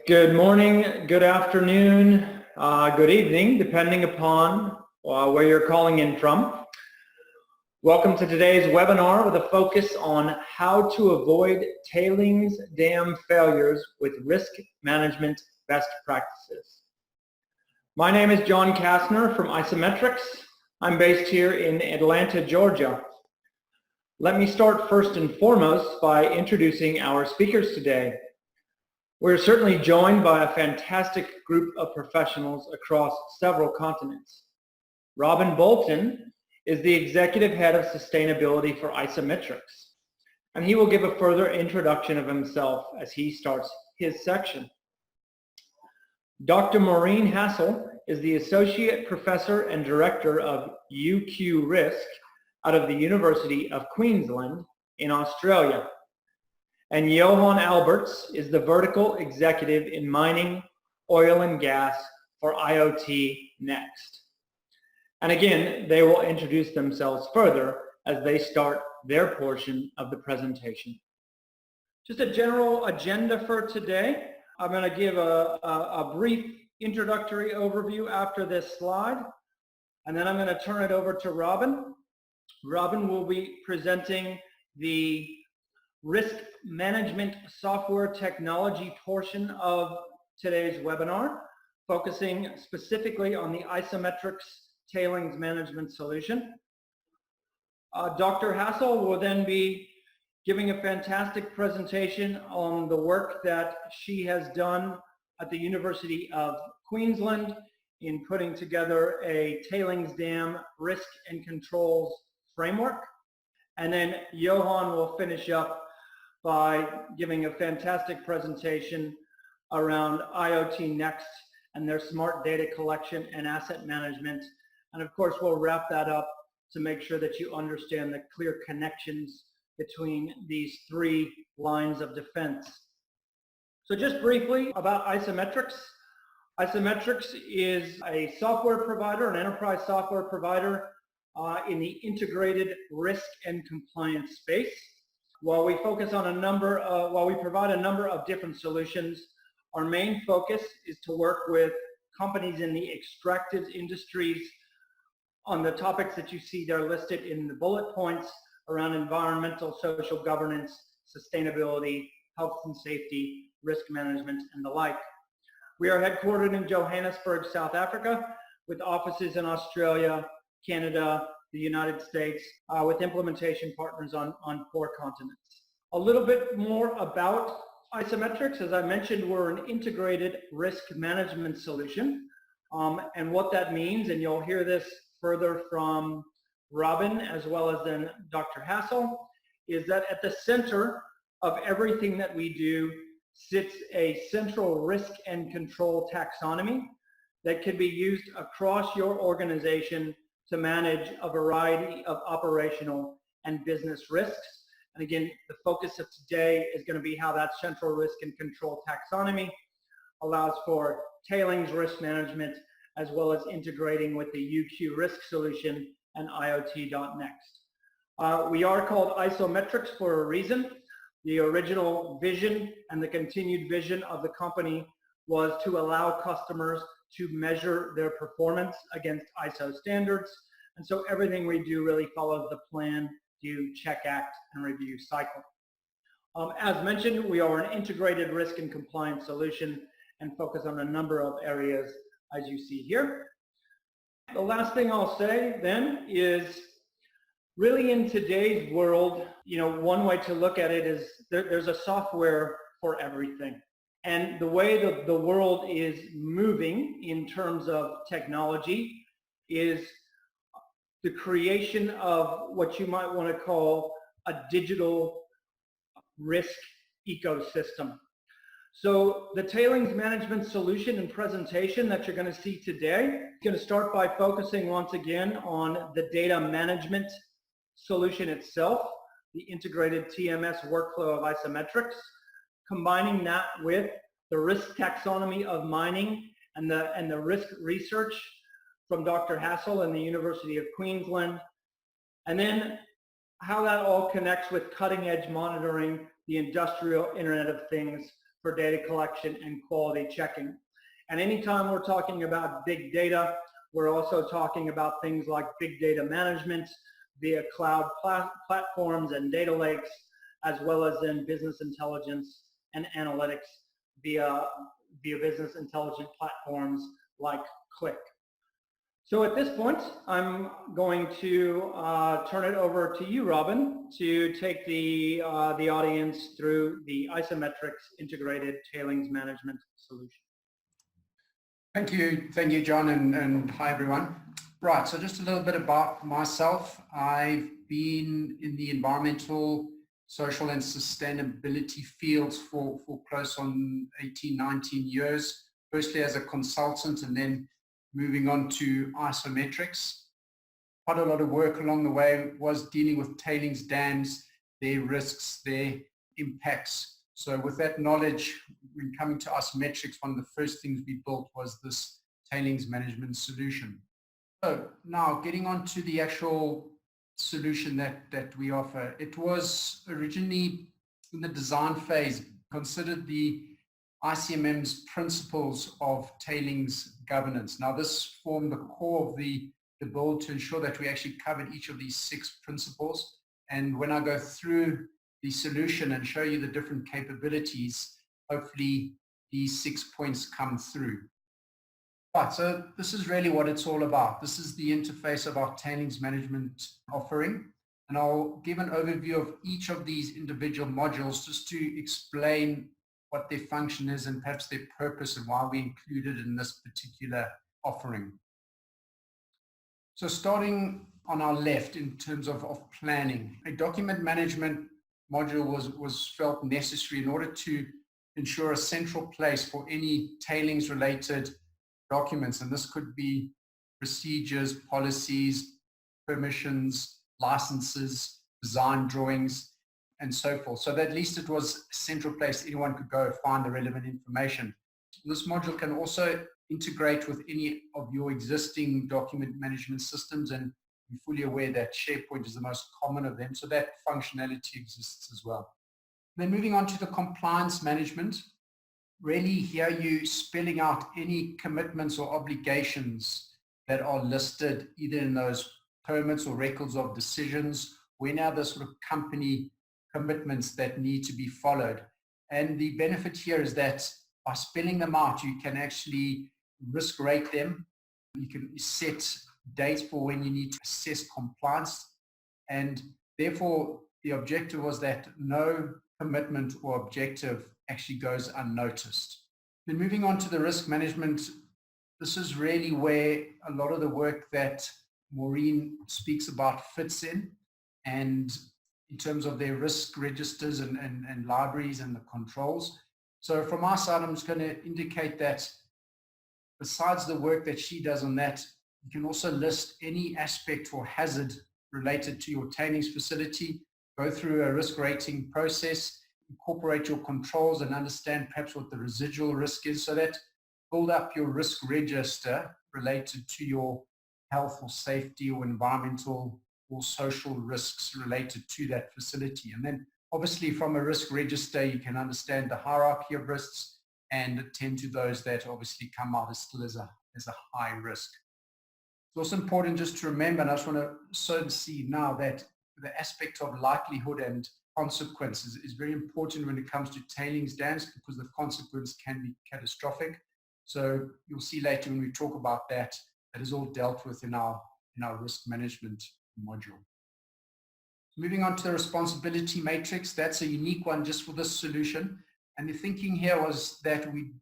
Good morning, good afternoon, good evening, depending upon where you're calling in from. Welcome to today's webinar with a focus on how to avoid tailings dam failures with risk management best practices. My name is Johan Castner from IsoMetrix. I'm based here in Atlanta, Georgia. Let me start first and foremost by introducing our speakers today. We're certainly joined by a fantastic group of professionals across several continents. Robin Bolton is the Executive Head of Sustainability for IsoMetrix, and he will give a further introduction of himself as he starts his section. Dr. Maureen Hassall is the Associate Professor and Director of UQ Risk out of the University of Queensland in Australia. And Johan Alberts is the Vertical Executive in Mining, Oil and Gas for IoT.nxt. And again, they will introduce themselves further as they start their portion of the presentation. Just a general agenda for today. I'm going to give a brief introductory overview after this slide, and then I'm going to turn it over to Robin. Robin will be presenting the risk management software technology portion of today's webinar, focusing specifically on the IsoMetrix tailings management solution. Dr. Hassall will then be giving a fantastic presentation on the work that she has done at the University of Queensland in putting together a tailings dam risk and controls framework. And then Johan will finish up by giving a fantastic presentation around IoT.nxt and their smart data collection and asset management. And of course, we'll wrap that up to make sure that you understand the clear connections between these three lines of defense. So just briefly about IsoMetrix. IsoMetrix is a software provider, an enterprise software provider in the integrated risk and compliance space. While we focus on while we provide a number of different solutions, our main focus is to work with companies in the extractive industries on the topics that you see there listed in the bullet points around environmental, social governance, sustainability, health and safety, risk management, and the like. We are headquartered in Johannesburg, South Africa, with offices in Australia, Canada, the United States, with implementation partners on 4 continents. A little bit more about IsoMetrix. As I mentioned, we're an integrated risk management solution. And what that means, and you'll hear this further from Robin as well as then Dr. Hassall, is that at the center of everything that we do sits a central risk and control taxonomy that can be used across your organization to manage a variety of operational and business risks. And again, the focus of today is going to be how that central risk and control taxonomy allows for tailings risk management, as well as integrating with the UQ risk solution and IoT.nxt. We are called IsoMetrix for a reason. The original vision and the continued vision of the company was to allow customers to measure their performance against ISO standards. And so everything we do really follows the plan, do, check, act, and review cycle. As mentioned, we are an integrated risk and compliance solution and focus on a number of areas as you see here. The last thing I'll say then is really in today's world, one way to look at it is there's a software for everything. And the way that the world is moving in terms of technology is the creation of what you might want to call a digital risk ecosystem. So the tailings management solution and presentation that you're going to see today is going to start by focusing once again on the data management solution itself, the integrated TMS workflow of IsoMetrix, combining that with the risk taxonomy of mining and the risk research from Dr. Hassall and the University of Queensland, and then how that all connects with cutting edge monitoring, the industrial Internet of Things for data collection and quality checking. And anytime we're talking about big data, we're also talking about things like big data management via cloud platforms and data lakes, as well as in business intelligence and analytics via business intelligence platforms like Click. So at this point, I'm going to turn it over to you, Robin, to take the audience through the IsoMetrix integrated tailings management solution. Thank you, John, and hi everyone. Right, so just a little bit about myself. I've been in the environmental, social and sustainability fields for close on 18, 19 years, firstly as a consultant and then moving on to IsoMetrix. Quite a lot of work along the way was dealing with tailings dams, their risks, their impacts. So with that knowledge, when coming to IsoMetrix, one of the first things we built was this tailings management solution. So now getting on to the actual solution that we offer. It was originally in the design phase, considered the ICMM's principles of tailings governance. Now this formed the core of the build to ensure that we actually covered each of these 6 principles. And when I go through the solution and show you the different capabilities, hopefully these 6 points come through. Right, so this is really what it's all about. This is the interface of our tailings management offering. And I'll give an overview of each of these individual modules just to explain what their function is and perhaps their purpose and why we included in this particular offering. So starting on our left in terms of planning, a document management module was felt necessary in order to ensure a central place for any tailings related documents. And this could be procedures, policies, permissions, licenses, design drawings, and so forth. So that at least it was a central place anyone could go find the relevant information. This module can also integrate with any of your existing document management systems, and I'm fully aware that SharePoint is the most common of them, so that functionality exists as well. Then moving on to the compliance management, really here you spelling out any commitments or obligations that are listed either in those permits or records of decisions, or any other sort of company commitments that need to be followed. And the benefit here is that by spelling them out, you can actually risk rate them. You can set dates for when you need to assess compliance. And therefore, the objective was that no commitment or objective actually goes unnoticed. Then moving on to the risk management, this is really where a lot of the work that Maureen speaks about fits in. And in terms of their risk registers and libraries and the controls. So from our side, I'm just going to indicate that besides the work that she does on that, you can also list any aspect or hazard related to your tailings facility, go through a risk rating process, incorporate your controls and understand perhaps what the residual risk is, so that build up your risk register related to your health or safety or environmental or social risks related to that facility. And then obviously from a risk register, you can understand the hierarchy of risks and attend to those that obviously come out as still as a high risk. It's also important just to remember, and I just want to sow the seed now, that the aspect of likelihood and consequences is very important when it comes to tailings dams, because the consequence can be catastrophic. So you'll see later when we talk about that, that is all dealt with in our risk management module. Moving on to the responsibility matrix, that's a unique one just for this solution. And the thinking here was that we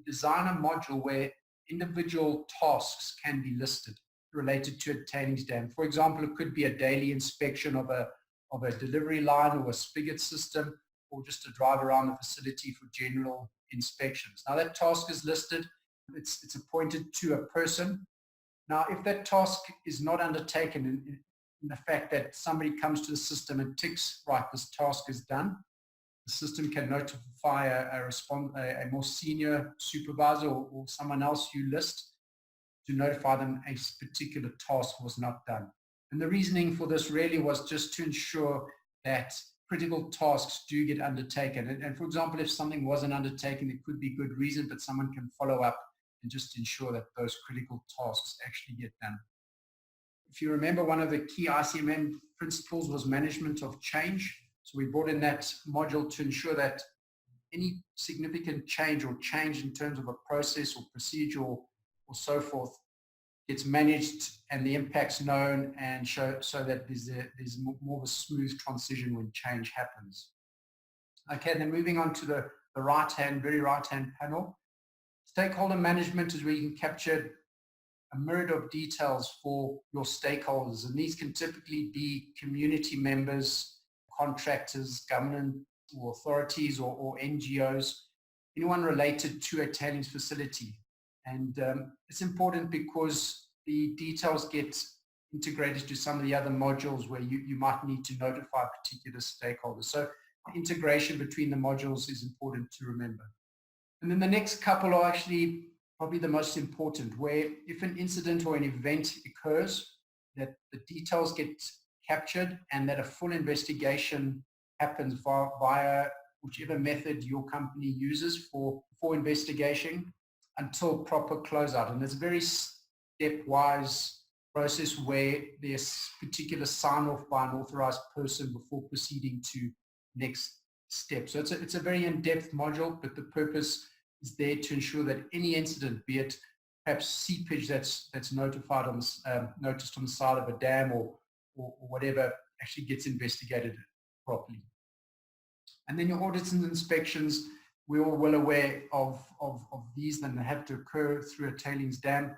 design a module where individual tasks can be listed related to a tailings dam. For example, it could be a daily inspection of a delivery line or a spigot system, or just a drive around the facility for general inspections. Now that task is listed, it's appointed to a person. Now, if that task is not undertaken in the fact that somebody comes to the system and ticks, right, this task is done, the system can notify a more senior supervisor or someone else you list to notify them a particular task was not done. And the reasoning for this really was just to ensure that critical tasks do get undertaken. And for example, if something wasn't undertaken, there could be good reason, but someone can follow up and just ensure that those critical tasks actually get done. If you remember, one of the key ICMM principles was management of change. So we brought in that module to ensure that any significant change or change in terms of a process or procedure or so forth gets managed and the impacts known, and so that there's more of a smooth transition when change happens. Okay, then moving on to the very right-hand panel. Stakeholder management is where you can capture a myriad of details for your stakeholders, and these can typically be community members, contractors, government or authorities or NGOs, anyone related to a tailings facility. And it's important because the details get integrated to some of the other modules where you might need to notify particular stakeholders. So integration between the modules is important to remember. And then the next couple are actually probably the most important, where if an incident or an event occurs, that the details get captured and that a full investigation happens via whichever method your company uses for investigation until proper closeout. And it's a very stepwise process where there's particular sign-off by an authorized person before proceeding to next step. So it's a very in-depth module, but the purpose is there to ensure that any incident, be it perhaps seepage that's notified on noticed on the side of a dam or whatever, actually gets investigated properly. And then your audits and inspections, we're all well aware of these, and they have to occur through a tailings dam.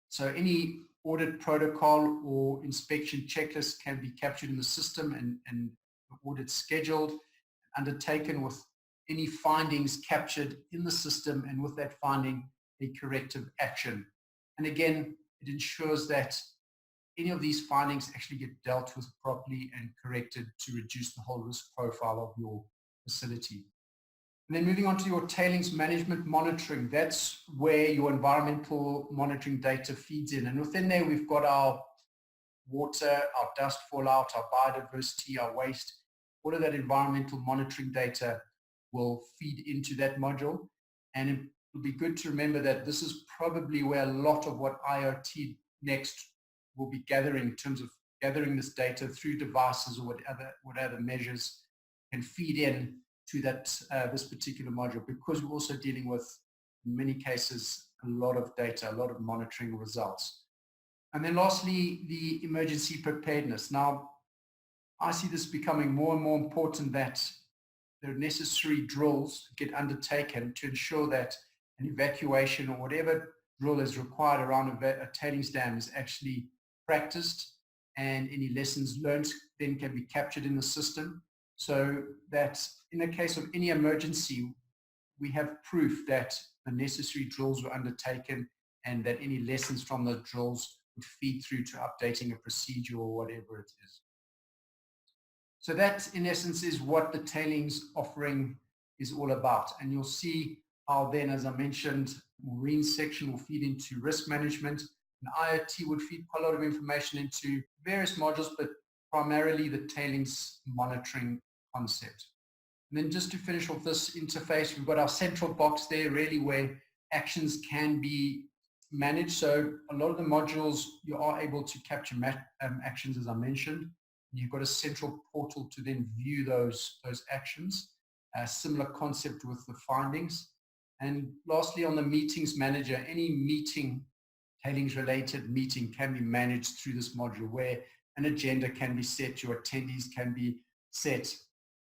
So any audit protocol or inspection checklist can be captured in the system and the audit scheduled, undertaken with any findings captured in the system, and with that finding, a corrective action. And again, it ensures that any of these findings actually get dealt with properly and corrected to reduce the whole risk profile of your facility. And then moving on to your tailings management monitoring, that's where your environmental monitoring data feeds in. And within there, we've got our water, our dust fallout, our biodiversity, our waste. All of that environmental monitoring data will feed into that module. And it will be good to remember that this is probably where a lot of what IoT.nxt will be gathering, in terms of gathering this data through devices or what other measures can feed in to that this particular module, because we're also dealing with, in many cases, a lot of data, a lot of monitoring results. And then lastly, the emergency preparedness. Now, I see this becoming more and more important, that the necessary drills get undertaken to ensure that an evacuation or whatever drill is required around a tailings dam is actually practiced, and any lessons learned then can be captured in the system, so that in the case of any emergency, we have proof that the necessary drills were undertaken and that any lessons from the drills would feed through to updating a procedure or whatever it is. So that, in essence, is what the tailings offering is all about. And you'll see how then, as I mentioned, Maureen's section will feed into risk management, and IoT would feed quite a lot of information into various modules, but primarily the tailings monitoring concept. And then just to finish off this interface, we've got our central box there, really where actions can be managed. So a lot of the modules, you are able to capture actions, as I mentioned. You've got a central portal to then view those actions. Similar concept with the findings. And lastly, on the meetings manager, any meeting, tailings related meeting, can be managed through this module, where an agenda can be set, your attendees can be set,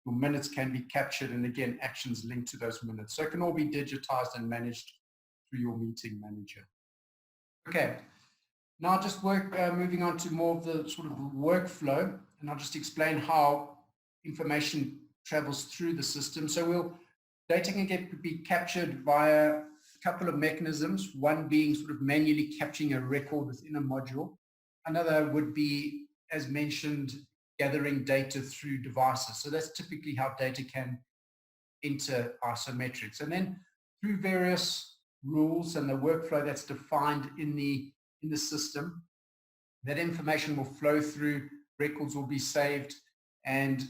your minutes can be captured, and again, actions linked to those minutes. So it can all be digitized and managed through your meeting manager. Okay, now just moving on to more of the sort of workflow, and I'll just explain how information travels through the system. So data can be captured via a couple of mechanisms, one being sort of manually capturing a record within a module. Another would be, as mentioned, gathering data through devices. So that's typically how data can enter IsoMetrix. And then through various rules and the workflow that's defined in the system, that information will flow through, records will be saved, and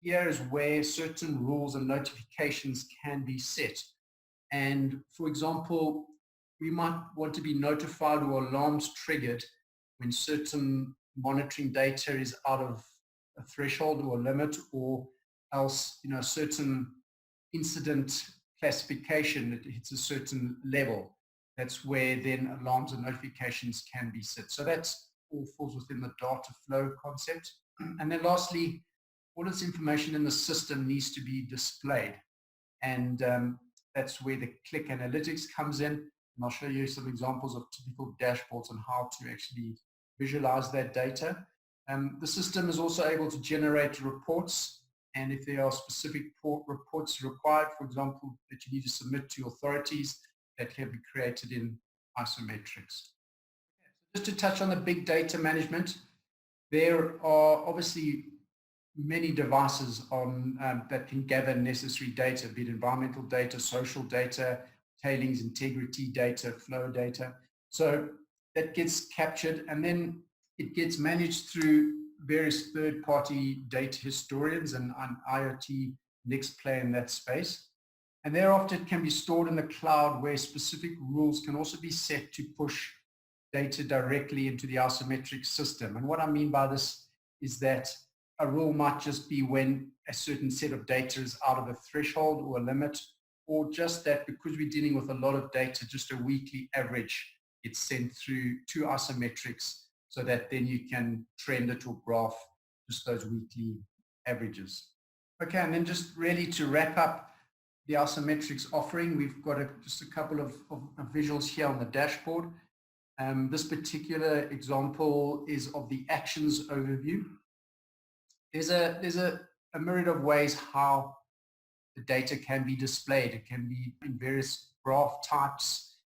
here is where certain rules and notifications can be set. And for example, we might want to be notified or alarms triggered when certain monitoring data is out of a threshold or a limit, or else, certain incident classification, it hits a certain level. That's where then alarms and notifications can be set. So that's all falls within the data flow concept. And then lastly, all this information in the system needs to be displayed. And that's where the click analytics comes in. And I'll show you some examples of typical dashboards on how to actually visualize that data. The system is also able to generate reports. And if there are specific reports required, for example, that you need to submit to authorities, that can be created in IsoMetrix. Just to touch on the big data management, there are obviously many devices on that can gather necessary data, be it environmental data, social data, tailings integrity data, flow data. So that gets captured, and then it gets managed through various third-party data historians and IoT.nxt play in that space. And thereafter it can be stored in the cloud, where specific rules can also be set to push data directly into the IsoMetrix system. And what I mean by this is that a rule might just be when a certain set of data is out of a threshold or a limit, or just that because we're dealing with a lot of data, just a weekly average gets sent through to IsoMetrix, so that then you can trend it or graph just those weekly averages. Okay, and then just really to wrap up the IsoMetrix offering, we've got just a couple of visuals here on the dashboard. This particular example is of the actions overview. There's a myriad of ways how the data can be displayed. It can be in various graph types,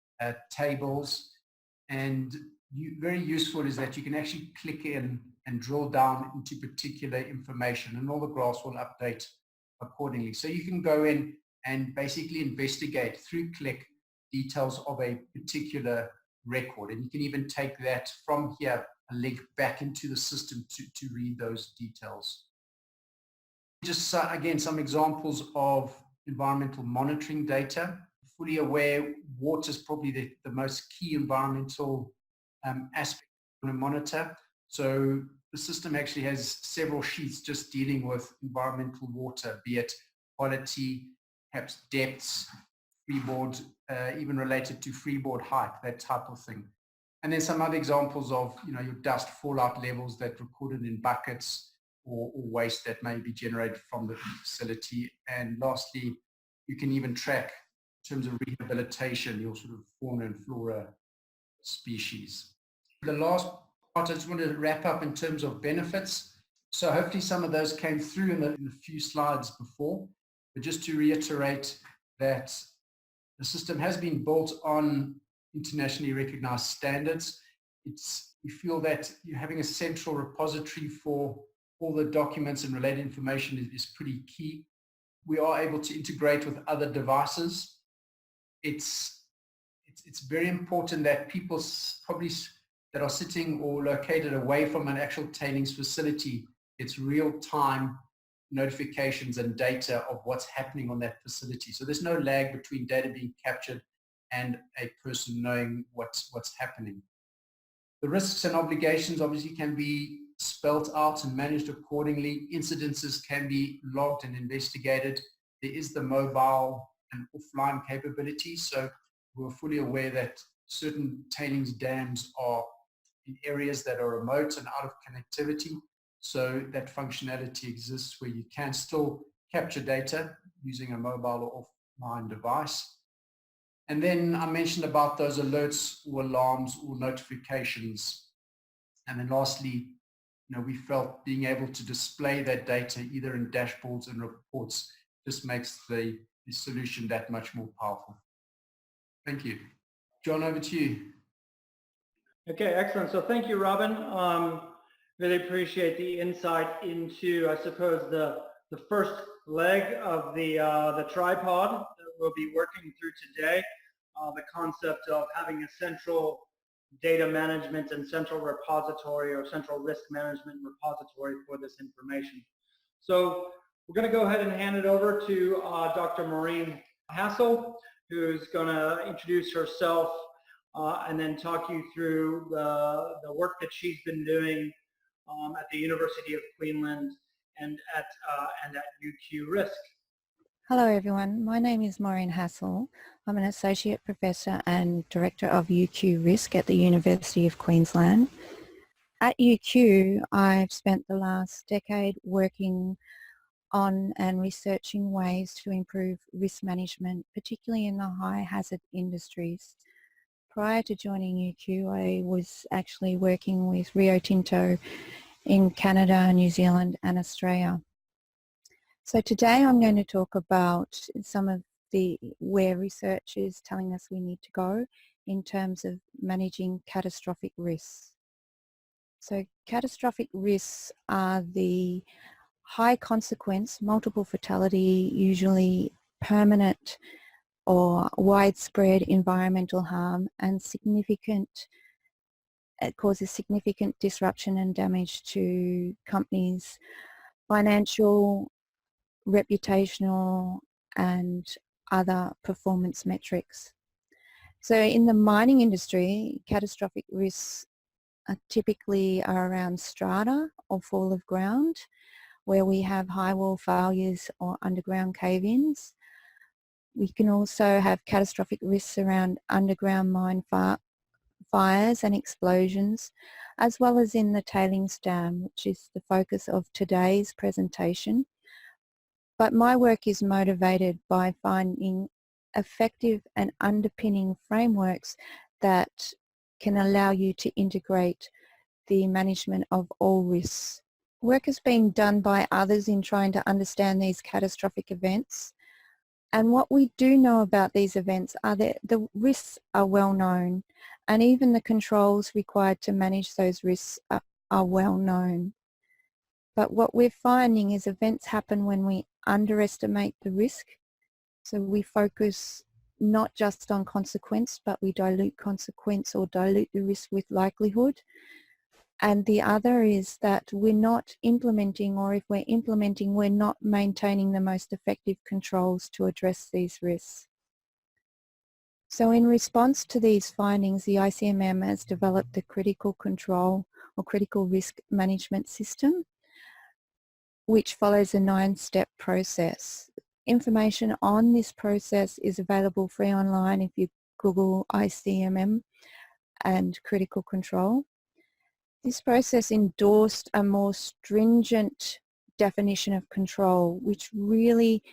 tables, and very useful is that you can actually click in and drill down into particular information, and all the graphs will update accordingly. So you can go in and basically investigate through click details of a particular record, and you can even take that from here, a link back into the system to read those details. Just again, some examples of environmental monitoring data. Fully aware, water is probably the most key environmental aspect to monitor. So the system actually has several sheets just dealing with environmental water, be it quality, perhaps depths, freeboard, even related to freeboard height, that type of thing. And then some other examples of your dust fallout levels that recorded in buckets, or waste that may be generated from the facility. And lastly, you can even track in terms of rehabilitation, your sort of fauna and flora species. The last part I just want to wrap up in terms of benefits. So hopefully some of those came through in the few slides before, but just to reiterate that the system has been built on internationally recognized standards. We feel that having a central repository for all the documents and related information is pretty key. We are able to integrate with other devices. It's very important that people probably that are sitting or located away from an actual tailings facility, it's real-time notifications and data of what's happening on that facility. So there's no lag between data being captured and a person knowing what's happening. The risks and obligations obviously can be spelled out and managed accordingly. Incidences can be logged and investigated. There is the mobile and offline capability. So we're fully aware that certain tailings dams are in areas that are remote and out of connectivity. So that functionality exists where you can still capture data using a mobile or offline device. And then I mentioned about those alerts or alarms or notifications. And then lastly, we felt being able to display that data either in dashboards and reports just makes the solution that much more powerful. Thank you. John, over to you. Okay, excellent. So thank you, Robin. Really appreciate the insight into, I suppose, the first leg of the tripod that we'll be working through today, the concept of having a central data management and central repository or central risk management repository for this information. So We're going to go ahead and hand it over to Dr. Maureen Hassall, who's going to introduce herself and then talk you through the work that she's been doing at the University of Queensland and at UQ Risk. Hello everyone, my name is Maureen Hassall. I'm an Associate Professor and Director of UQ Risk at the University of Queensland. At UQ, I've spent the last decade working on and researching ways to improve risk management, particularly in the high hazard industries. Prior to joining UQ, I was actually working with Rio Tinto in Canada, New Zealand and Australia. So today I'm going to talk about some of where research is telling us we need to go in terms of managing catastrophic risks. So catastrophic risks are the high consequence, multiple fatality, usually permanent or widespread environmental harm, and it causes significant disruption and damage to companies' financial, reputational and other performance metrics. So in the mining industry, catastrophic risks are typically around strata or fall of ground, where we have high wall failures or underground cave-ins. We can also have catastrophic risks around underground mine fires and explosions, as well as in the tailings dam, which is the focus of today's presentation. But my work is motivated by finding effective and underpinning frameworks that can allow you to integrate the management of all risks. Work is being done by others in trying to understand these catastrophic events. And what we do know about these events are that the risks are well known, and even the controls required to manage those risks are well known. But what we're finding is events happen when we underestimate the risk. So we focus not just on consequence, but we dilute consequence or dilute the risk with likelihood. And the other is that we're not implementing, or if we're implementing, we're not maintaining the most effective controls to address these risks. So in response to these findings, the ICMM has developed the critical control or critical risk management system, which follows a 9-step process. Information on this process is available free online if you Google ICMM and critical control. This process endorsed a more stringent definition of control, which really,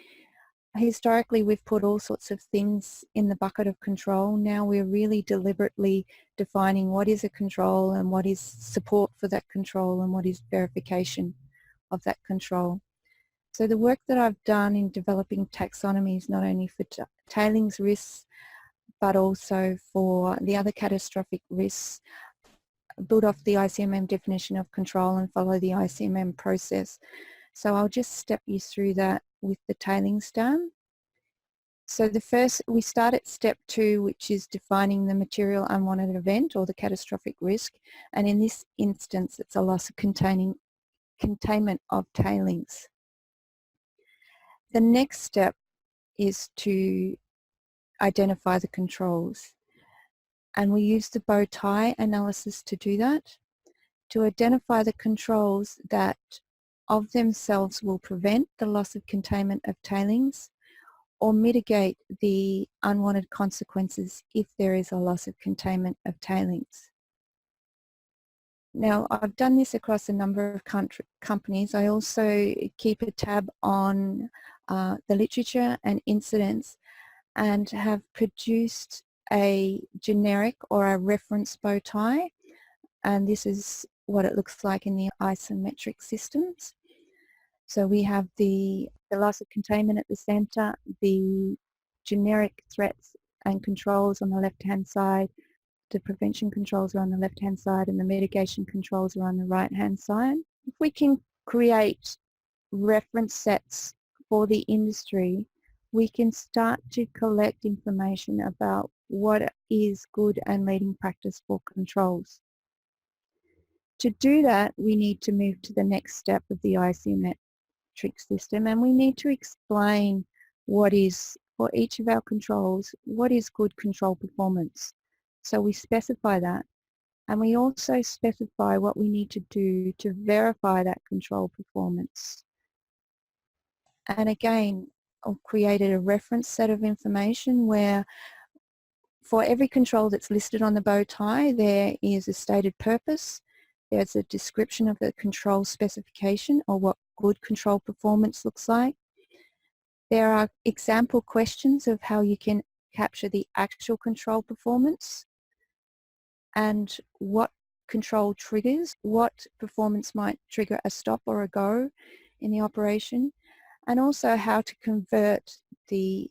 historically we've put all sorts of things in the bucket of control. Now we're really deliberately defining what is a control and what is support for that control and what is verification of that control. So the work that I've done in developing taxonomies, not only for tailings risks, but also for the other catastrophic risks, build off the ICMM definition of control and follow the ICMM process. So I'll just step you through that with the tailings dam. So we start at step 2, which is defining the material unwanted event or the catastrophic risk. And in this instance, it's a loss of containment of tailings. The next step is to identify the controls, and we use the bow tie analysis to do that, to identify the controls that of themselves will prevent the loss of containment of tailings or mitigate the unwanted consequences if there is a loss of containment of tailings. Now, I've done this across a number of companies. I also keep a tab on the literature and incidents and have produced a generic or a reference bow tie, and this is what it looks like in the IsoMetrix systems. So we have the loss of containment at the centre, the generic threats and controls on the left-hand side, the prevention controls are on the left-hand side and the mitigation controls are on the right-hand side. If we can create reference sets for the industry, we can start to collect information about what is good and leading practice for controls. To do that, we need to move to the next step of the ICMM IsoMetrix system, and we need to explain what is, for each of our controls, what is good control performance. So we specify that, and we also specify what we need to do to verify that control performance. And again, I've created a reference set of information where for every control that's listed on the bow tie, there is a stated purpose, there's a description of the control specification or what good control performance looks like. There are example questions of how you can capture the actual control performance and what control triggers, what performance might trigger a stop or a go in the operation, and also how to convert the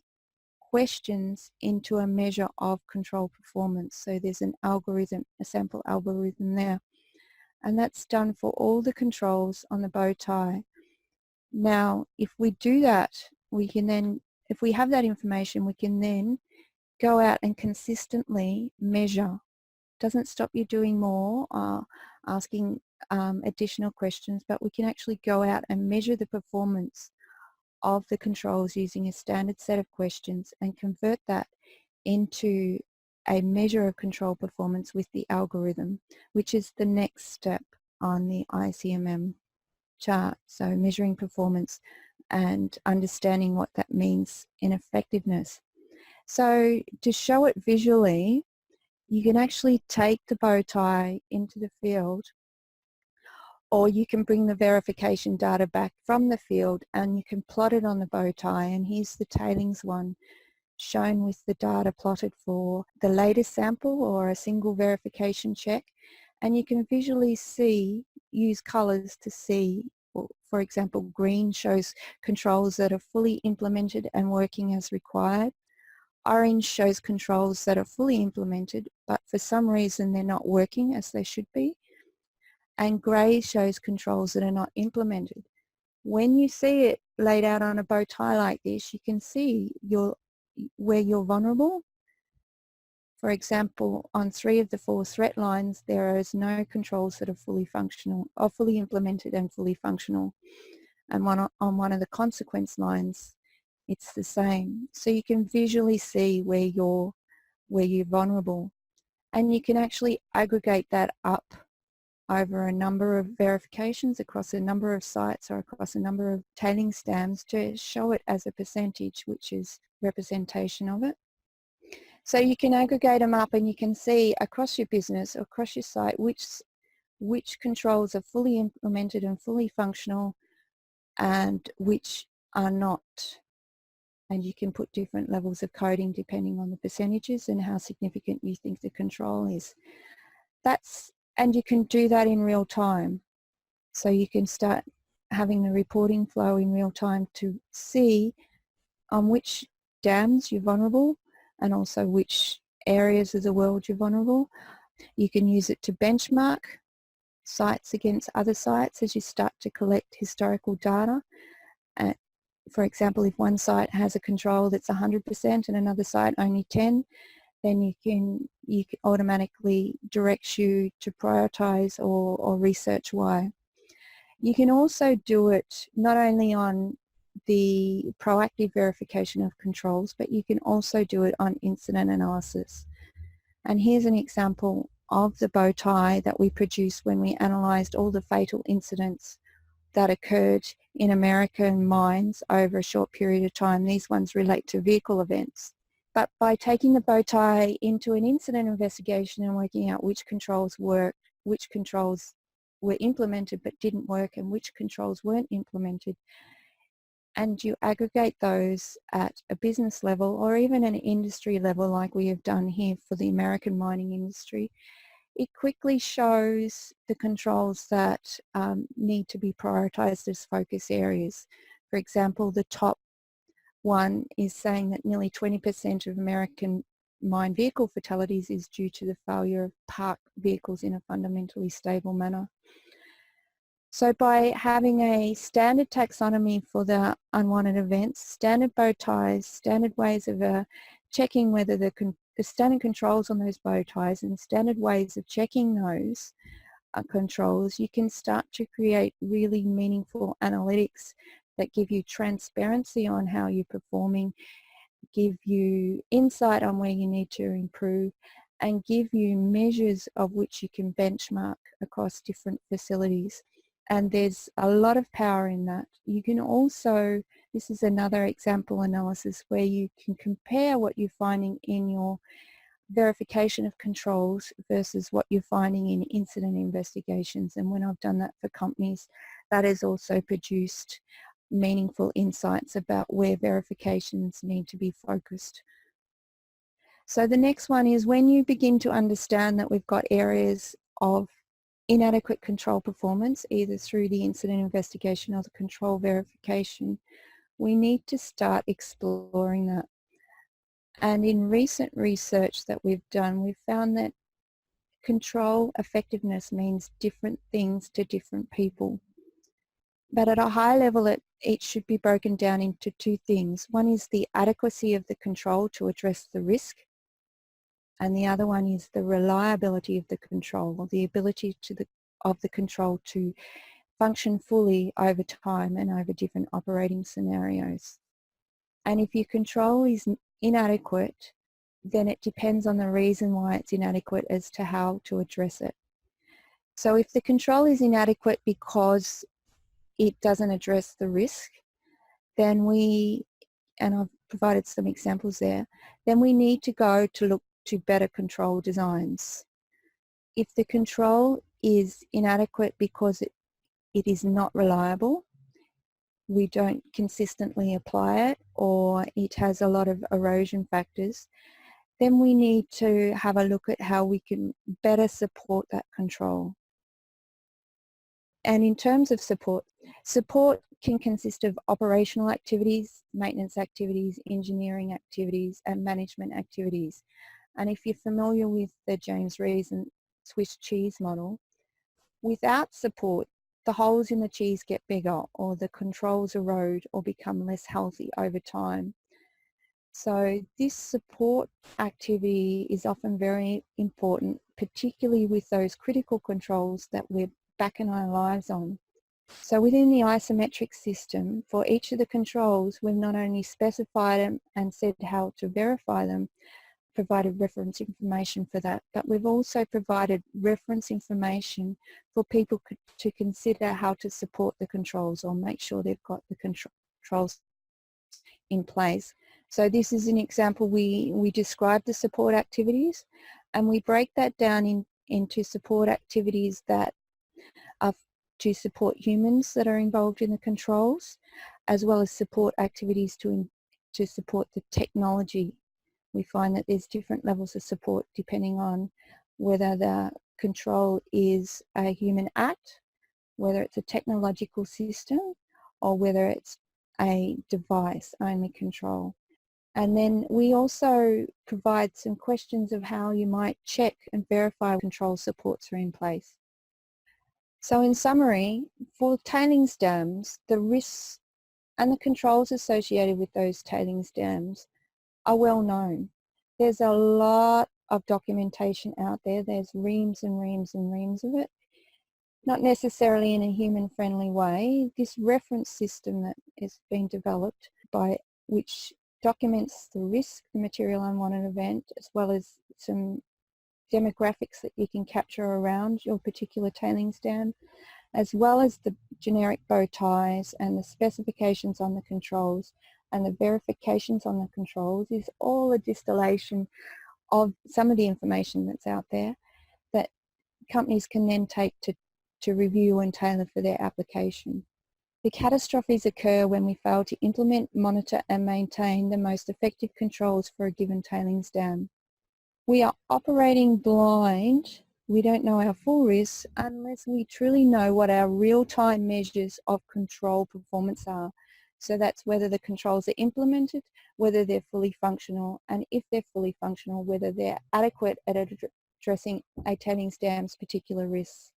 questions into a measure of control performance. So there's an algorithm, a sample algorithm there. And that's done for all the controls on the bow tie. Now, if we do that, we can then, if we have that information, we can then go out and consistently measure. Doesn't stop you doing more, asking additional questions, but we can actually go out and measure the performance of the controls using a standard set of questions and convert that into a measure of control performance with the algorithm, which is the next step on the ICMM chart. So measuring performance and understanding what that means in effectiveness. So to show it visually, you can actually take the bow tie into the field, or you can bring the verification data back from the field and you can plot it on the bow tie. And here's the tailings one shown with the data plotted for the latest sample or a single verification check. And you can visually see, use colours to see, for example, green shows controls that are fully implemented and working as required. Orange shows controls that are fully implemented, but for some reason they're not working as they should be. And grey shows controls that are not implemented. When you see it laid out on a bow tie like this, you can see where you're vulnerable. For example, on 3 of the 4 threat lines, there is no controls that are fully functional, or fully implemented and fully functional. And on one of the consequence lines, it's the same. So you can visually see where you're vulnerable. And you can actually aggregate that up over a number of verifications across a number of sites or across a number of tailings dams to show it as a percentage, which is representation of it. So you can aggregate them up and you can see across your business or across your site which controls are fully implemented and fully functional and which are not. And you can put different levels of coding depending on the percentages and how significant you think the control is. And you can do that in real time. So you can start having the reporting flow in real time to see on which dams you're vulnerable and also which areas of the world you're vulnerable. You can use it to benchmark sites against other sites as you start to collect historical data. For example, if one site has a control that's 100% and another site only 10, then you can automatically direct you to prioritize or research why. You can also do it not only on the proactive verification of controls, but you can also do it on incident analysis. And here's an example of the bow tie that we produced when we analysed all the fatal incidents that occurred in American mines over a short period of time. These ones relate to vehicle events. But by taking the bow tie into an incident investigation and working out which controls worked, which controls were implemented but didn't work, and which controls weren't implemented, and you aggregate those at a business level or even an industry level like we have done here for the American mining industry, it quickly shows the controls that need to be prioritised as focus areas. For example, the top one is saying that nearly 20% of American mine vehicle fatalities is due to the failure of parked vehicles in a fundamentally stable manner. So by having a standard taxonomy for the unwanted events, standard bow ties, standard ways of checking whether the standard controls on those bow ties and standard ways of checking those controls, you can start to create really meaningful analytics that give you transparency on how you're performing, give you insight on where you need to improve, and give you measures of which you can benchmark across different facilities. And there's a lot of power in that. You can also, this is another example analysis where you can compare what you're finding in your verification of controls versus what you're finding in incident investigations. And when I've done that for companies, that has also produced meaningful insights about where verifications need to be focused. So the next one is when you begin to understand that we've got areas of inadequate control performance, either through the incident investigation or the control verification, we need to start exploring that. And in recent research that we've done, we've found that control effectiveness means different things to different people. But at a high level, it should be broken down into two things. One is the adequacy of the control to address the risk, and the other one is the reliability of the control, or the ability of the control to function fully over time and over different operating scenarios. And if your control is inadequate, then it depends on the reason why it's inadequate as to how to address it. So if the control is inadequate because it doesn't address the risk, then and I've provided some examples there, then we need to go to look to better control designs. If the control is inadequate because it is not reliable, we don't consistently apply it, or it has a lot of erosion factors, then we need to have a look at how we can better support that control. And in terms of support can consist of operational activities, maintenance activities, engineering activities, and management activities. And if you're familiar with the James Rees and Swiss cheese model, without support, the holes in the cheese get bigger, or the controls erode or become less healthy over time. So this support activity is often very important, particularly with those critical controls that we're backing our lives on. So within the IsoMetrix system, for each of the controls, we've not only specified them and said how to verify them, provided reference information for that, but we've also provided reference information for people to consider how to support the controls or make sure they've got the controls in place. So this is an example. We describe the support activities, and we break that down into support activities that are to support humans that are involved in the controls, as well as support activities to support the technology. We find that there's different levels of support depending on whether the control is a human act, whether it's a technological system, or whether it's a device-only control. And then we also provide some questions of how you might check and verify control supports are in place. So in summary, for tailings dams, the risks and the controls associated with those tailings dams are well known. There's a lot of documentation out there. There's reams and reams and reams of it, not necessarily in a human-friendly way. This reference system that is being developed, by which documents the risk, the material unwanted event, as well as some demographics that you can capture around your particular tailings dam, as well as the generic bow ties and the specifications on the controls and the verifications on the controls, is all a distillation of some of the information that's out there that companies can then take to review and tailor for their application. The catastrophes occur when we fail to implement, monitor and maintain the most effective controls for a given tailings dam. We are operating blind. We don't know our full risks unless we truly know what our real-time measures of control performance are. So that's whether the controls are implemented, whether they're fully functional, and if they're fully functional, whether they're adequate at addressing a tailings dam's particular risks.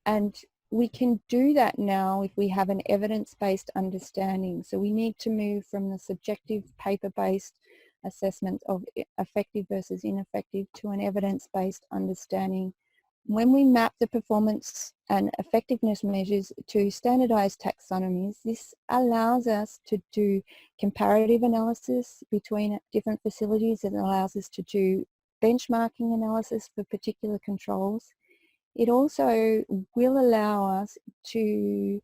And we can do that now if we have an evidence-based understanding. So we need to move from the subjective paper-based assessment of effective versus ineffective to an evidence-based understanding When we map the performance and effectiveness measures to standardized taxonomies, this allows us to do comparative analysis between different facilities. It allows us to do benchmarking analysis for particular controls. It also will allow us to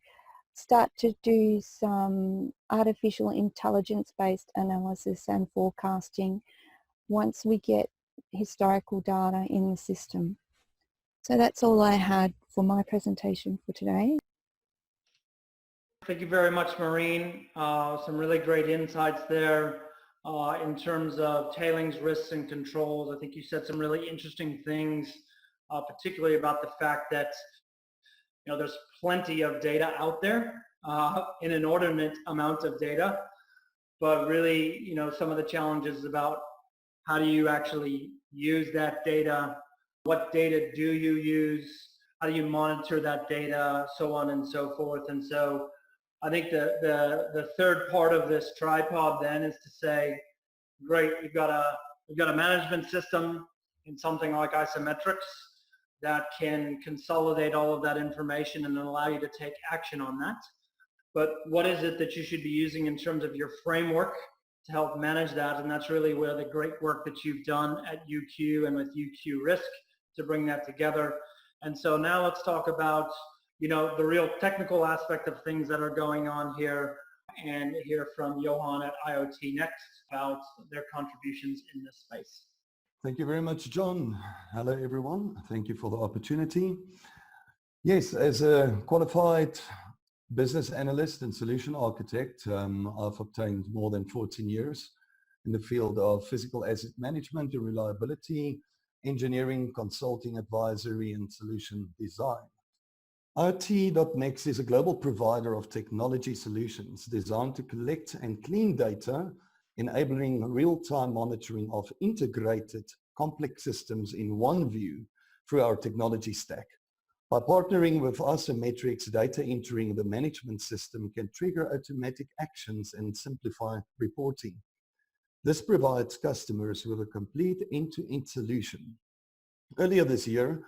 start to do some artificial intelligence-based analysis and forecasting once we get historical data in the system. So that's all I had for my presentation for today. Thank you very much, Maureen. Some really great insights there in terms of tailings risks and controls. I think you said some really interesting things, particularly about the fact that there's plenty of data out there, an inordinate amount of data, but really, some of the challenges about how do you actually use that data, what data do you use, how do you monitor that data, so on and so forth. And so I think the third part of this tripod then is to say, great, we've got a management system in something like IsoMetrix that can consolidate all of that information and allow you to take action on that. But what is it that you should be using in terms of your framework to help manage that? And that's really where the great work that you've done at UQ and with UQ Risk to bring that together. And so now let's talk about, the real technical aspect of things that are going on here, and hear from Johan at IoT.nxt about their contributions in this space. Thank you very much, John. Hello, everyone. Thank you for the opportunity. Yes, as a qualified business analyst and solution architect, I've obtained more than 14 years in the field of physical asset management and reliability, engineering, consulting, advisory, and solution design. IoT.nxt is a global provider of technology solutions designed to collect and clean data, enabling real-time monitoring of integrated complex systems in one view through our technology stack. By partnering with IsoMetrix, data entering the management system can trigger automatic actions and simplify reporting. This provides customers with a complete end-to-end solution. Earlier this year,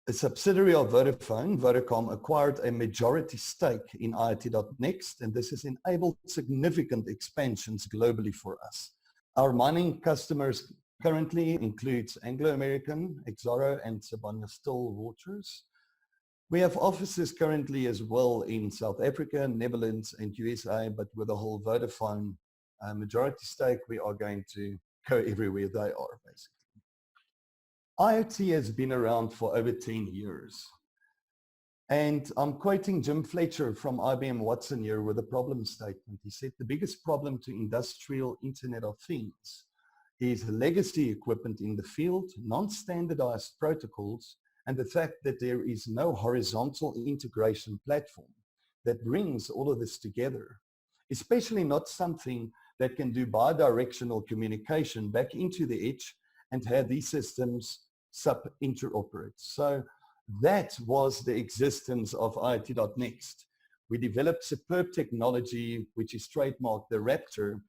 a subsidiary of Vodacom acquired a majority stake in IoT.nxt, and this has enabled significant expansions globally for us. Our mining customers currently includes Anglo American, Exxaro, and Sibanye-Stillwater Waters. We have offices currently as well in South Africa, Netherlands, and USA, but with the whole Vodafone majority stake, we are going to go everywhere they are, basically. IoT has been around for over 10 years. And I'm quoting Jim Fletcher from IBM Watson here with a problem statement. He said the biggest problem to industrial Internet of Things is legacy equipment in the field, non-standardized protocols, and the fact that there is no horizontal integration platform that brings all of this together, especially not something that can do bidirectional communication back into the edge and have these systems sub-interoperate. So that was the existence of IoT.nxt. We developed superb technology, which is trademarked the Raptor.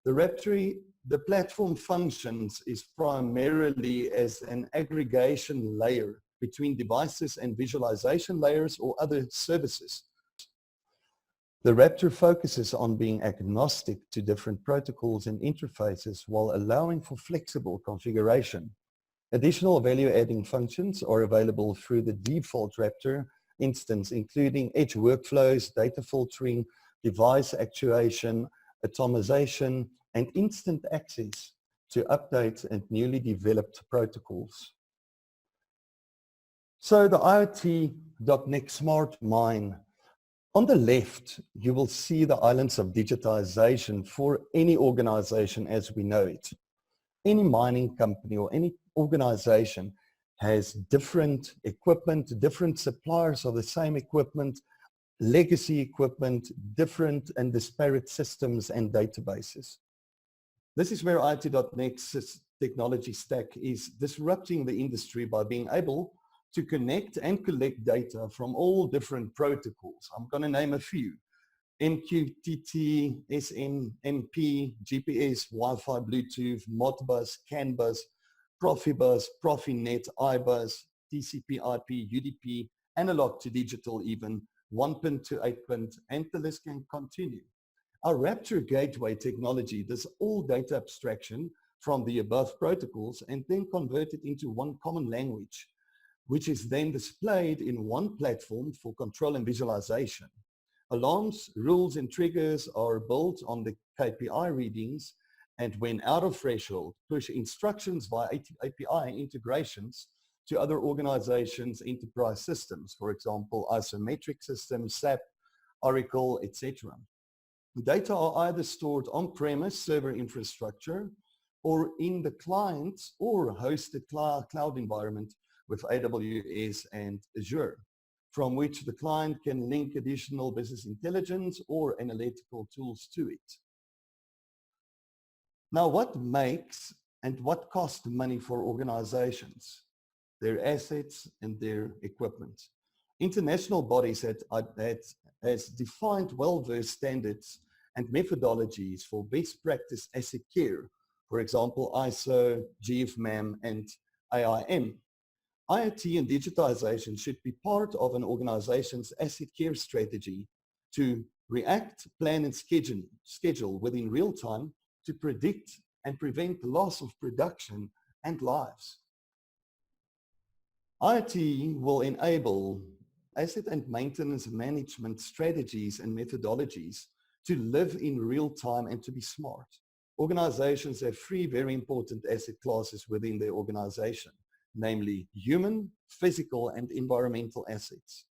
The platform functions is primarily as an aggregation layer between devices and visualization layers or other services. The Raptor focuses on being agnostic to different protocols and interfaces while allowing for flexible configuration. Additional value-adding functions are available through the default Raptor instance, including edge workflows, data filtering, device actuation, atomization, and instant access to updates and newly developed protocols. So the IoT.nxt Smart Mine. On the left, you will see the islands of digitization for any organization as we know it. Any mining company or any organization has different equipment, different suppliers of the same equipment, legacy equipment, different and disparate systems and databases. This is where IoT.nxt's technology stack is disrupting the industry by being able to connect and collect data from all different protocols. I'm going to name a few: MQTT, SNMP, GPS, Wi-Fi, Bluetooth, Modbus, CAN bus, Profibus, Profinet, iBus, TCP, IP, UDP, analog to digital even, 1-pin to 8-pin, and the list can continue. Our Rapture gateway technology does all data abstraction from the above protocols and then convert it into one common language, which is then displayed in one platform for control and visualization. Alarms, rules, and triggers are built on the KPI readings, and when out of threshold, push instructions via API integrations to other organizations' enterprise systems, for example, IsoMetrix systems, SAP, Oracle, etc. Data are either stored on-premise server infrastructure or in the client or hosted cloud environment with AWS and Azure, from which the client can link additional business intelligence or analytical tools to it. Now, what makes and what costs money for organizations? Their assets and their equipment. International bodies has defined well-versed standards and methodologies for best practice asset care, for example, ISO, GFMAM, and AIM. IoT and digitization should be part of an organization's asset care strategy to react, plan, and schedule within real time to predict and prevent loss of production and lives. IoT will enable asset and maintenance management strategies and methodologies to live in real time and to be smart. Organizations have three very important asset classes within their organization, namely human, physical, and environmental assets.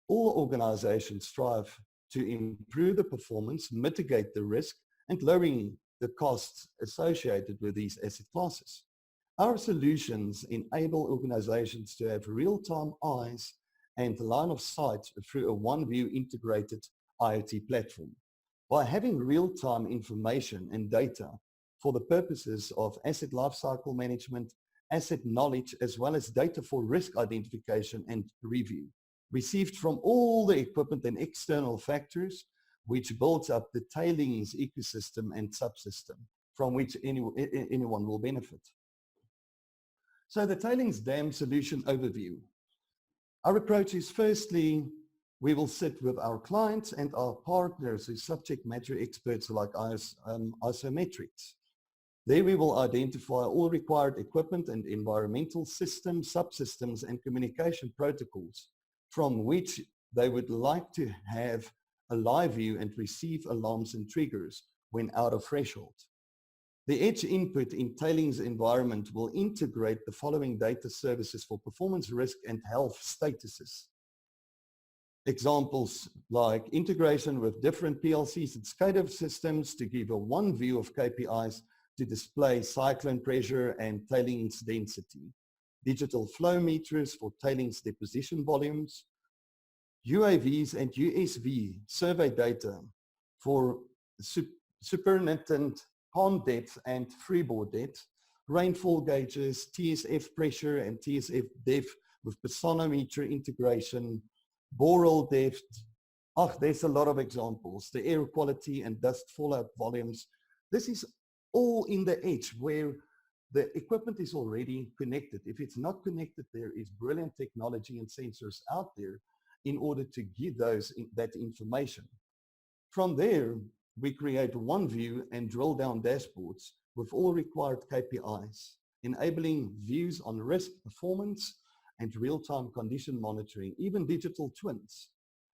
All organizations strive to improve the performance, mitigate the risk, and lowering the costs associated with these asset classes. Our solutions enable organizations to have real-time eyes and line of sight through a one-view integrated IoT platform. By having real-time information and data for the purposes of asset lifecycle management, asset knowledge, as well as data for risk identification and review, received from all the equipment and external factors, which builds up the tailings ecosystem and subsystem from which anyone will benefit. So the tailings dam solution overview. Our approach is firstly, we will sit with our clients and our partners who subject matter experts like IsoMetrix. There we will identify all required equipment and environmental systems, subsystems, and communication protocols from which they would like to have a live view and receive alarms and triggers when out of threshold. The edge input in tailings environment will integrate the following data services for performance risk and health statuses. Examples like integration with different PLCs and SCADA systems to give a one view of KPIs to display cyclone pressure and tailings density. Digital flow meters for tailings deposition volumes. UAVs and USV survey data for supernatant pond depth and freeboard depth, rainfall gauges, TSF pressure and TSF depth with personometer integration, borehole depth. There's a lot of examples. The air quality and dust fallout volumes. This is all in the edge where the equipment is already connected. If it's not connected, there is brilliant technology and sensors out there in order to give that information. From there, we create one view and drill down dashboards with all required KPIs, enabling views on risk, performance, and real-time condition monitoring, even digital twins.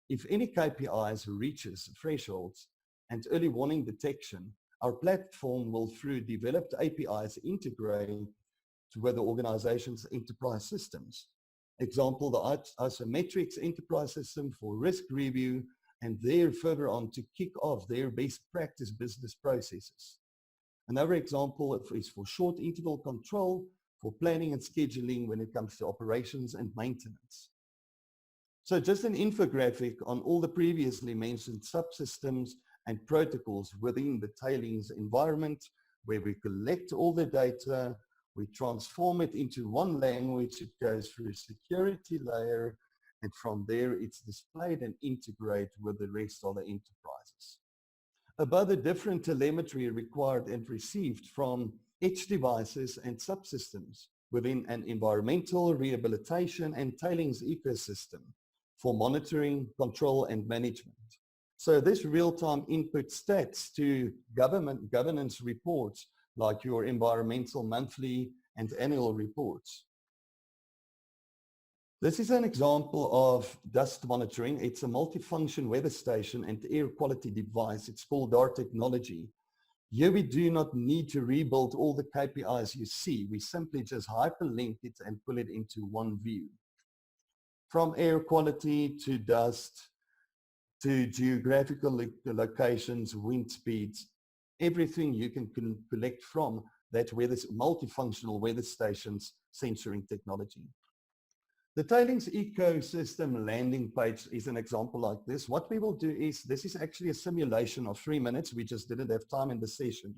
If any KPIs reaches thresholds and early warning detection, our platform will, through developed APIs, integrate with the organization's enterprise systems. Example, the IsoMetrix enterprise system for risk review, and there further on to kick off their best practice business processes. Another example is for short interval control for planning and scheduling when it comes to operations and maintenance. So just an infographic on all the previously mentioned subsystems and protocols within the tailings environment, where we collect all the data, we transform it into one language, it goes through a security layer, and from there it's displayed and integrated with the rest of the enterprises. Above the different telemetry required and received from edge devices and subsystems, within an environmental rehabilitation and tailings ecosystem for monitoring, control, and management. So this real-time input stats to governance reports like your environmental monthly and annual reports. This is an example of dust monitoring. It's a multifunction weather station and air quality device. It's called DAR technology. Here we do not need to rebuild all the KPIs you see. We simply just hyperlink it and pull it into one view. From air quality to dust, to geographical locations, wind speeds, everything you can collect from that multifunctional weather stations sensoring technology. The tailings ecosystem landing page is an example like this. What we will do is, this is actually a simulation of 3 minutes. We just didn't have time in the session,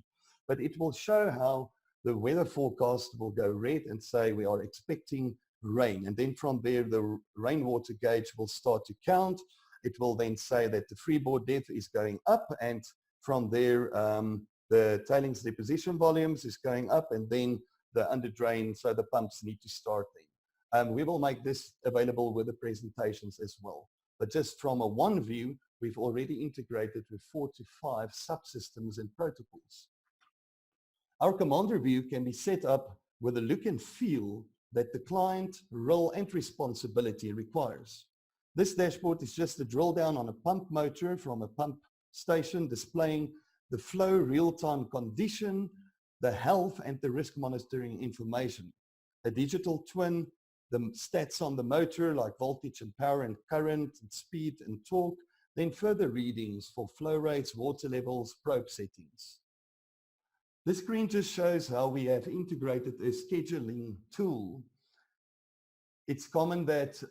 but it will show how the weather forecast will go red and say we are expecting rain. And then from there, the rainwater gauge will start to count. It will then say that the freeboard depth is going up, and from there, the tailings deposition volumes is going up, and then the under drain, so the pumps need to start then. We will make this available with the presentations as well. But just from a one view, we've already integrated with 4 to 5 subsystems and protocols. Our commander view can be set up with a look and feel that the client role and responsibility requires. This dashboard is just a drill down on a pump motor from a pump station displaying the flow real-time condition, the health and the risk monitoring information. A digital twin, the stats on the motor like voltage and power and current and speed and torque, then further readings for flow rates, water levels, probe settings. This screen just shows how we have integrated a scheduling tool. It's common that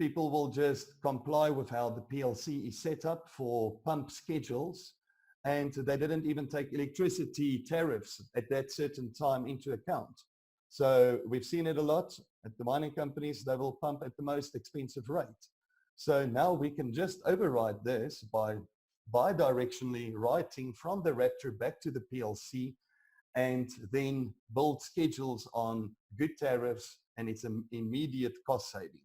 people will just comply with how the PLC is set up for pump schedules, and they didn't even take electricity tariffs at that certain time into account. So we've seen it a lot at the mining companies. They will pump at the most expensive rate. So now we can just override this by bidirectionally writing from the Raptor back to the PLC, and then build schedules on good tariffs, and it's an immediate cost saving.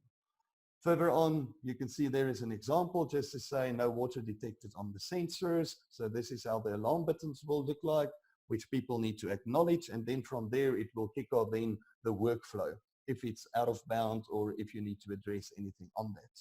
Further on, you can see there is an example just to say no water detected on the sensors. So this is how the alarm buttons will look like, which people need to acknowledge, and then from there it will kick off then the workflow if it's out of bound or if you need to address anything on that.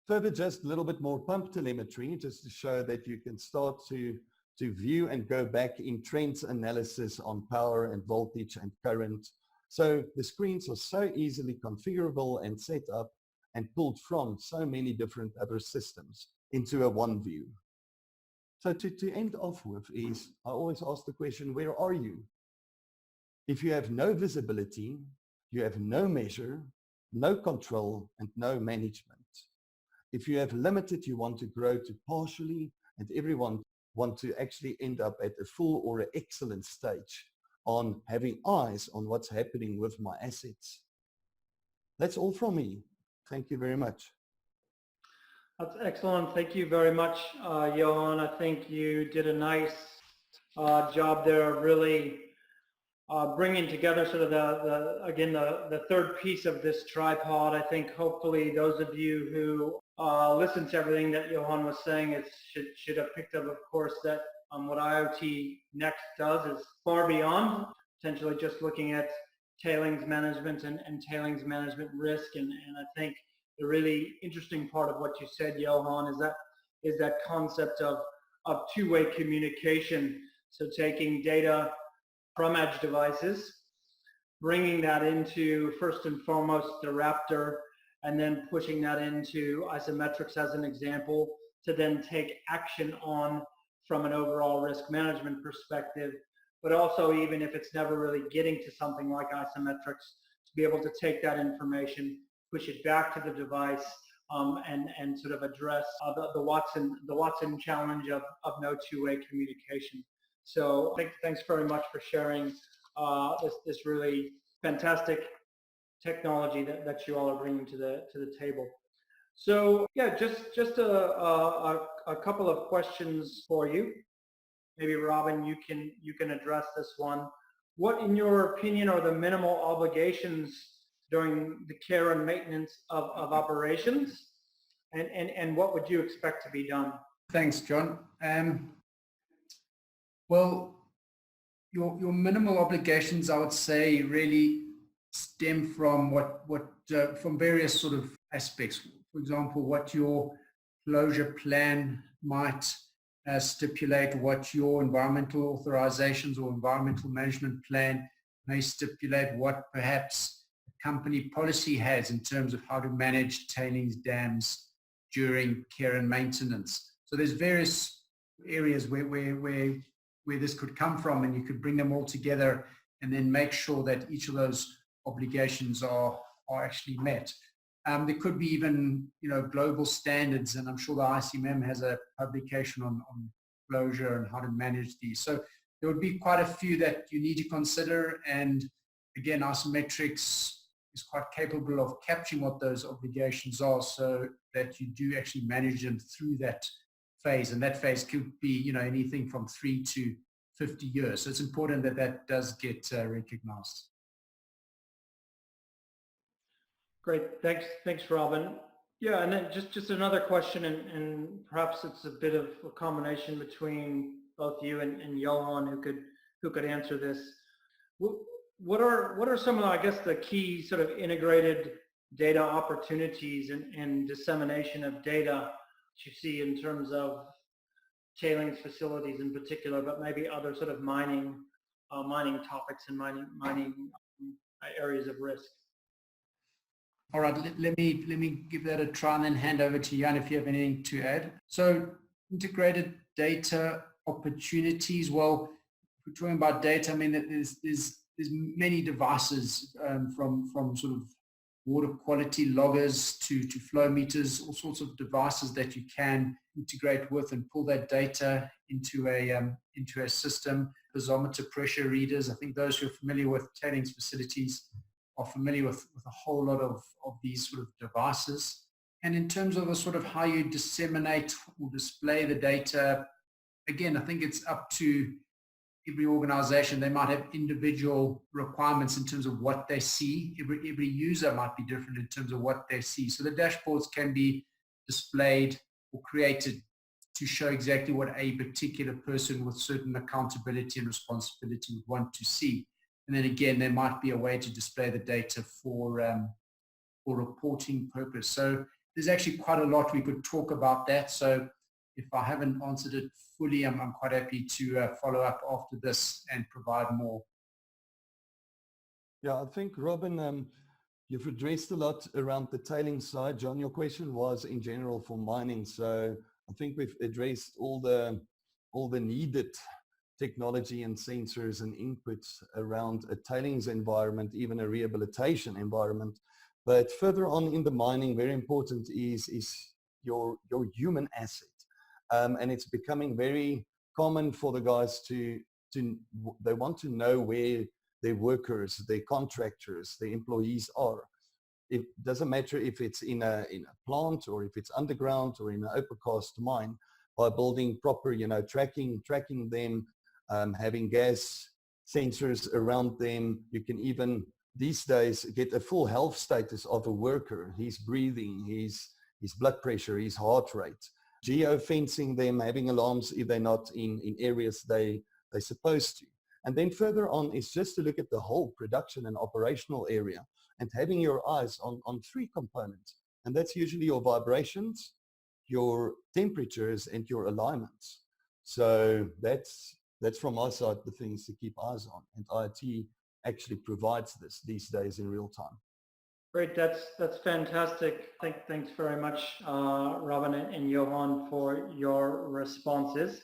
Further, just a little bit more pump telemetry just to show that you can start to view and go back in trends analysis on power and voltage and current. So the screens are so easily configurable and set up and pulled from so many different other systems into a one view. So to end off with is, I always ask the question, where are you? If you have no visibility, you have no measure, no control, and no management. If you have limited, you want to grow to partially, and everyone want to actually end up at a full or an excellent stage on having eyes on what's happening with my assets. That's all from me. Thank you very much. That's excellent. Thank you very much, Johan. I think you did a nice job there of really bringing together sort of the third piece of this tripod. I think hopefully those of you who listened to everything that Johan was saying should have picked up, of course, that what IoT.nxt does is far beyond potentially just looking at tailings management and tailings management risk. And I think the really interesting part of what you said, Johan, is that concept of two-way communication. So taking data from edge devices, bringing that into, first and foremost, the Raptor, and then pushing that into IsoMetrix as an example, to then take action on from an overall risk management perspective, but also even if it's never really getting to something like IsoMetrix, to be able to take that information, push it back to the device, and sort of address the Watson challenge of no two-way communication. So thanks very much for sharing this really fantastic technology that you all are bringing to the table. So yeah, just a couple of questions for you. Maybe Robin, you can address this one. what, in your opinion, are the minimal obligations during the care and maintenance of operations? And what would you expect to be done? Thanks, John. Well, your minimal obligations, I would say, really stem from from various sort of aspects. For example, what your closure plan might stipulate, what your environmental authorizations or environmental management plan may stipulate, what perhaps company policy has in terms of how to manage tailings dams during care and maintenance. So there's various areas where this could come from, and you could bring them all together and then make sure that each of those obligations are actually met. There could be even, global standards, and I'm sure the ICMM has a publication on closure and how to manage these. So there would be quite a few that you need to consider, and again, IsoMetrix is quite capable of capturing what those obligations are so that you do actually manage them through that phase, and that phase could be, anything from 3 to 50 years. So it's important that that does get recognized. Great, thanks, Robin. Yeah, and then just another question, and perhaps it's a bit of a combination between both you and Johan, who could answer this. What are some of, I guess, the key sort of integrated data opportunities and dissemination of data that you see in terms of tailings facilities in particular, but maybe other sort of mining topics and mining areas of risk? All right, let me give that a try and then hand over to Jan if you have anything to add. So integrated data opportunities. Well, if we're talking about data, I mean, there's many devices from sort of water quality loggers to flow meters, all sorts of devices that you can integrate with and pull that data into a system. Piezometer pressure readers. I think those who are familiar with tailings facilities are familiar with a whole lot of these sort of devices. And in terms of a sort of how you disseminate or display the data, again, I think it's up to every organization. They might have individual requirements in terms of what they see. Every user might be different in terms of what they see. So the dashboards can be displayed or created to show exactly what a particular person with certain accountability and responsibility would want to see. And then again, there might be a way to display the data for reporting purpose. So there's actually quite a lot we could talk about that. So if I haven't answered it fully, I'm quite happy to follow up after this and provide more. Yeah, I think, Robin, you've addressed a lot around the tailings side. John, your question was in general for mining. So I think we've addressed all the needed technology and sensors and inputs around a tailings environment, even a rehabilitation environment. But further on in the mining, very important is your human asset. And it's becoming very common for the guys they want to know where their workers, their contractors, their employees are. It doesn't matter if it's in a plant or if it's underground or in an open cast mine. By building proper, tracking them, having gas sensors around them. You can even these days get a full health status of a worker, his breathing, his blood pressure, his heart rate. Geo-fencing them, having alarms if they're not in areas they're supposed to. And then further on is just to look at the whole production and operational area and having your eyes on 3 components. And that's usually your vibrations, your temperatures, and your alignments. So that's from our side the things to keep eyes on. And IoT actually provides this these days in real time. Great, that's fantastic. Thanks very much, Robin and Johan, for your responses.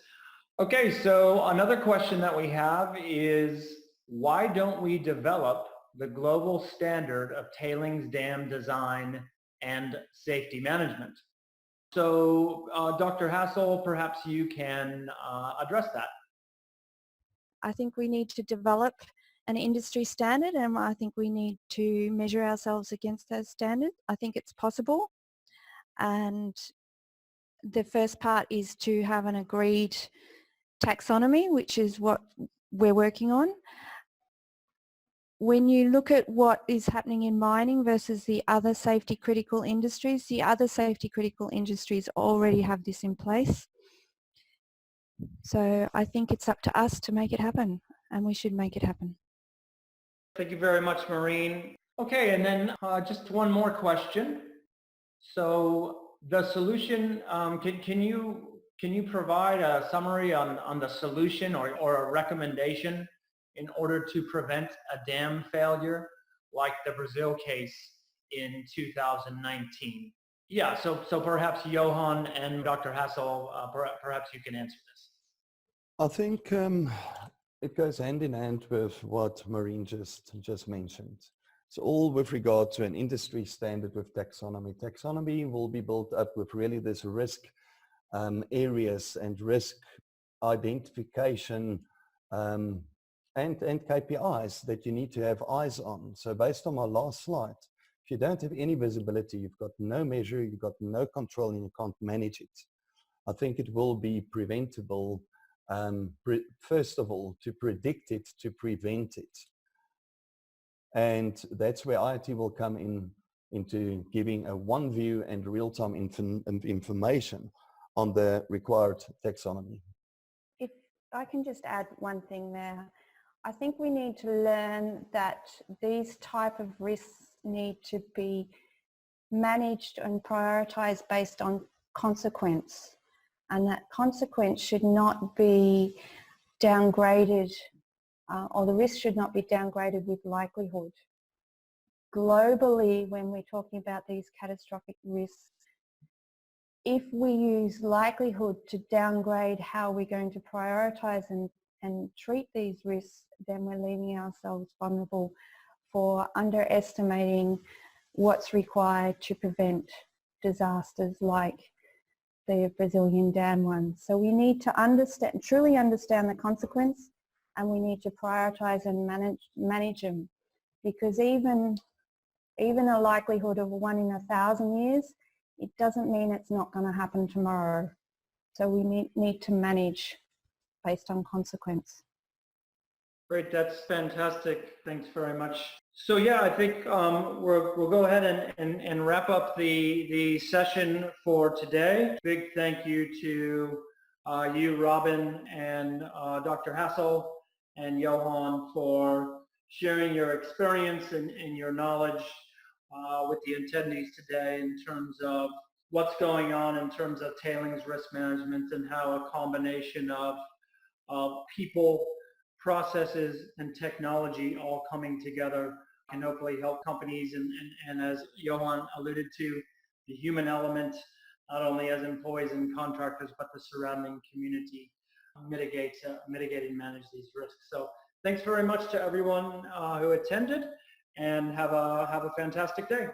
Okay, so another question that we have is, why don't we develop the global standard of tailings dam design and safety management? So, Dr. Hassall, perhaps you can address that. I think we need to develop an industry standard, and I think we need to measure ourselves against those standards. I think it's possible, and the first part is to have an agreed taxonomy, which is what we're working on. when you look at what is happening in mining versus the other safety critical industries, the other safety critical industries already have this in place. So I think it's up to us to make it happen, and we should make it happen. Thank you very much, Maureen. Okay, and then just one more question. So the solution, can you provide a summary on the solution or a recommendation in order to prevent a dam failure like the Brazil case in 2019? Yeah, so perhaps Johan and Dr. Hassall, perhaps you can answer this. I think it goes hand in hand with what Maureen just mentioned. It's all with regard to an industry standard with taxonomy. Taxonomy will be built up with really this risk areas and risk identification and KPIs that you need to have eyes on. So based on my last slide, if you don't have any visibility, you've got no measure, you've got no control, and you can't manage it. I think it will be preventable, first of all, to predict it, to prevent it. And that's where IoT will come into giving a one view and real-time information on the required taxonomy. If I can just add one thing there, I think we need to learn that these type of risks need to be managed and prioritized based on consequence, and that consequence should not be downgraded, or the risk should not be downgraded with likelihood. Globally, when we're talking about these catastrophic risks, if we use likelihood to downgrade how we're going to prioritize and treat these risks, then we're leaving ourselves vulnerable for underestimating what's required to prevent disasters like the Brazilian dam one. So we need to truly understand the consequence, and we need to prioritize and manage them, because even a likelihood of 1 in 1,000 years, it doesn't mean it's not going to happen tomorrow. So we need to manage based on consequence. Great, that's fantastic. Thanks very much. So yeah, I think we'll go ahead and wrap up the session for today. Big thank you to you, Robin, and Dr. Hassall and Johan for sharing your experience and your knowledge with the attendees today in terms of what's going on in terms of tailings risk management and how a combination of people, processes, and technology all coming together can hopefully help companies and as Johan alluded to, the human element, not only as employees and contractors, but the surrounding community mitigate and manage these risks. So thanks very much to everyone who attended, and have a fantastic day.